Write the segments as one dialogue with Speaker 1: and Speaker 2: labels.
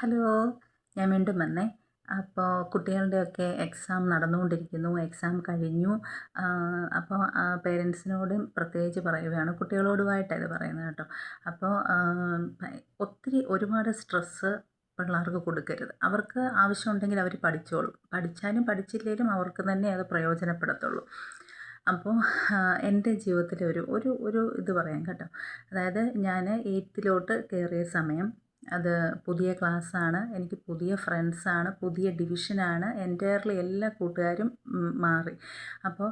Speaker 1: Hello, ഞാൻ വീണ്ടും വന്നേ. അപ്പോൾ കുട്ടികളുടെയൊക്കെ എക്സാം നടന്നുകൊണ്ടിരിക്കുന്നു. എക്സാം കഴിഞ്ഞു. അപ്പോൾ പേരൻസിനോടും പ്രത്യേകിച്ച് പറയുകയാണ്, കുട്ടികളോടുമായിട്ടാണ് ഇത് പറയുന്നത് കേട്ടോ. അപ്പോൾ ഒത്തിരി ഒരുപാട് സ്ട്രെസ്സ് പിള്ളേർക്ക് കൊടുക്കരുത്. അവർക്ക് ആവശ്യമുണ്ടെങ്കിൽ അവർ പഠിച്ചോളും. പഠിച്ചാലും പഠിച്ചില്ലെങ്കിലും അവർക്ക് തന്നെ അത് പ്രയോജനപ്പെടത്തുള്ളൂ. അപ്പോൾ എൻ്റെ ജീവിതത്തിലെ ഒരു ഒരു ഒരു ഇത് പറയാം കേട്ടോ. അതായത് ഞാൻ 8th കയറിയ സമയം, അത് പുതിയ ക്ലാസ്സാണ്, എനിക്ക് പുതിയ ഫ്രണ്ട്സാണ്, പുതിയ ഡിവിഷനാണ്, എൻ്റയർലി എല്ലാ കൂട്ടുകാരും മാറി. അപ്പോൾ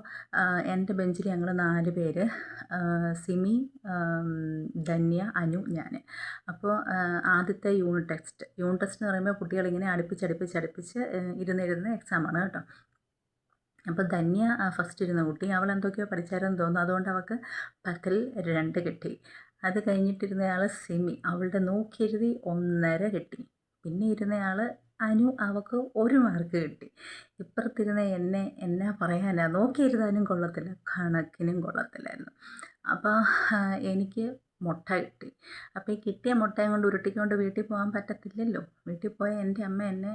Speaker 1: എൻ്റെ ബെഞ്ചിൽ ഞങ്ങൾ 4 പേര്, സിമി, ധന്യ, അനു, ഞാൻ. അപ്പോൾ ആദ്യത്തെ യൂണിറ്റ് ടെസ്റ്റ് എന്ന് പറയുമ്പോൾ കുട്ടികളിങ്ങനെ അടുപ്പിച്ച് ഇരുന്നിരുന്ന് എക്സാമാണ് കേട്ടോ. അപ്പോൾ ധന്യ ഫസ്റ്റ് ഇരുന്ന കുട്ടി, അവൾ എന്തൊക്കെയോ പഠിച്ചാരെന്ന് തോന്നുന്നു, അതുകൊണ്ട് അവൾക്ക് 10ൽ 2 കിട്ടി. അത് കഴിഞ്ഞിട്ടിരുന്നയാൾ സിമി, അവളുടെ നോക്കിയെഴുതി 1.5 കിട്ടി. പിന്നെ ഇരുന്നയാൾ അനു, അവൾക്ക് 1 മാർക്ക് കിട്ടി. ഇപ്പുറത്തിരുന്ന എന്നെ എന്നാ പറയാനാ, നോക്കിയെഴുതാനും കൊള്ളത്തില്ല, കണക്കിനും കൊള്ളത്തില്ലായിരുന്നു. അപ്പോൾ എനിക്ക് മുട്ട കിട്ടി. അപ്പോൾ ഈ കിട്ടിയ മുട്ടയും കൊണ്ട് ഉരുട്ടിക്കൊണ്ട് വീട്ടിൽ പോകാൻ പറ്റത്തില്ലല്ലോ. വീട്ടിൽ പോയാൽ എൻ്റെ അമ്മ എന്നെ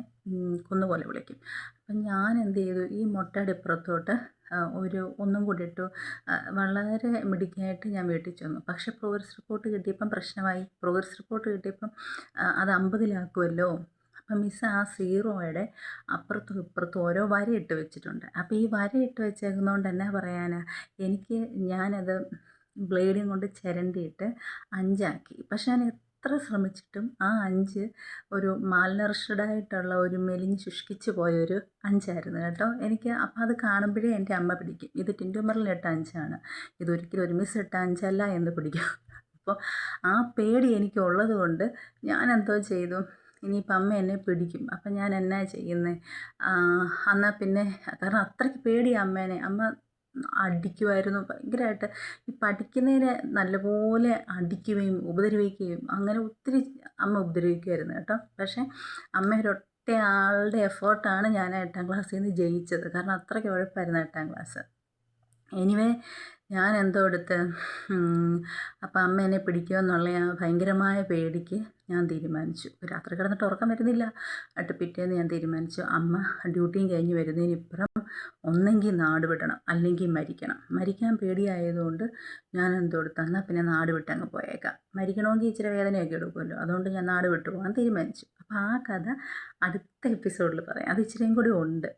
Speaker 1: കുന്നുപോലെ വിളിക്കും. അപ്പം ഞാൻ എന്ത് ചെയ്തു, ഈ മുട്ടയുടെ ഇപ്പുറത്തോട്ട് ഒന്നും കൂടി ഇട്ടു. വളരെ മിടുക്കിയായിട്ട് ഞാൻ വീട്ടിൽ ചെന്നു. പക്ഷേ പ്രോഗ്രസ് റിപ്പോർട്ട് കിട്ടിയപ്പം പ്രശ്നമായി. പ്രോഗ്രസ് റിപ്പോർട്ട് കിട്ടിയപ്പം അത് 50-ലാക്കുമല്ലോ. അപ്പം മിസ്സ് ആ 0യുടെ അപ്പുറത്തും ഇപ്പുറത്തും ഓരോ വരയിട്ട് വെച്ചിട്ടുണ്ട്. അപ്പോൾ ഈ വരയിട്ട് വെച്ചേക്കുന്നതുകൊണ്ട് എന്നാ പറയാനാ, ഞാനത് ബ്ലേഡും കൊണ്ട് ചിരണ്ടിയിട്ട് 5 പക്ഷെ ഞാൻ എത്ര ശ്രമിച്ചിട്ടും ആ 5 ഒരു മാൽനറിഷ്ഡായിട്ടുള്ള ഒരു മെലിഞ്ഞ് ശുഷ്കിച്ച് പോയൊരു 5 കേട്ടോ. അപ്പോൾ അത് കാണുമ്പോഴേ എൻ്റെ അമ്മ പിടിക്കും, ഇത് ടിൻറ്റുമറിലിട്ട 5, ഇതൊരിക്കലും ഒരു മിസ് ഇട്ട 5 എന്ന് പിടിക്കും. അപ്പോൾ ആ പേടി എനിക്കുള്ളത് കൊണ്ട് ഞാൻ എന്തോ ചെയ്തു, ഇനിയിപ്പോൾ അമ്മ എന്നെ പിടിക്കും, അപ്പം ഞാൻ എന്നാ ചെയ്യുന്നത്. എന്നാൽ പിന്നെ, കാരണം അത്രയ്ക്ക് പേടിയാണ് അമ്മേനെ. അമ്മ അടിക്കുമായിരുന്നു ഭയങ്കരമായിട്ട്. ഈ പഠിക്കുന്നതിന് നല്ലപോലെ അടിക്കുകയും ഉപദ്രവിക്കുകയും അങ്ങനെ ഒത്തിരി അമ്മ ഉപദ്രവിക്കുമായിരുന്നു കേട്ടോ. പക്ഷേ അമ്മ ഒരൊറ്റ ആളുടെ എഫേർട്ടാണ് ഞാൻ 8ാം ക്ലാസ്സിൽ നിന്ന് ജയിച്ചത്. കാരണം അത്രയ്ക്ക് ഉഴപ്പായിരുന്നു 8ാം ക്ലാസ്. എനിവേ, ഞാൻ എന്തോ എടുത്ത്, അപ്പം അമ്മ എന്നെ പിടിക്കുമെന്നുള്ള ആ ഭയങ്കരമായ പേടിക്ക് ഞാൻ തീരുമാനിച്ചു, രാത്രി കിടന്നിട്ട് ഉറക്കം വരുന്നില്ല. പിറ്റേന്ന് ഞാൻ തീരുമാനിച്ചു, അമ്മ ഡ്യൂട്ടിയും കഴിഞ്ഞ് വരുന്നതിനിപ്പുറം ഒന്നെങ്കിൽ നാട് വിടണം, അല്ലെങ്കിൽ മരിക്കണം. മരിക്കാൻ പേടിയായതുകൊണ്ട് ഞാൻ എന്തോ എടുത്ത്, എന്നാൽ പിന്നെ നാട് വിട്ടങ്ങ് പോയേക്കാം, മരിക്കണമെങ്കിൽ ഇച്ചിരി വേദനയൊക്കെ എടുക്കുമല്ലോ, അതുകൊണ്ട് ഞാൻ നാട് വിട്ടു പോകാൻ തീരുമാനിച്ചു. അപ്പോൾ ആ കഥ അടുത്ത എപ്പിസോഡിൽ പറയാം, അത് ഇച്ചിരിയും കൂടി ഉണ്ട്.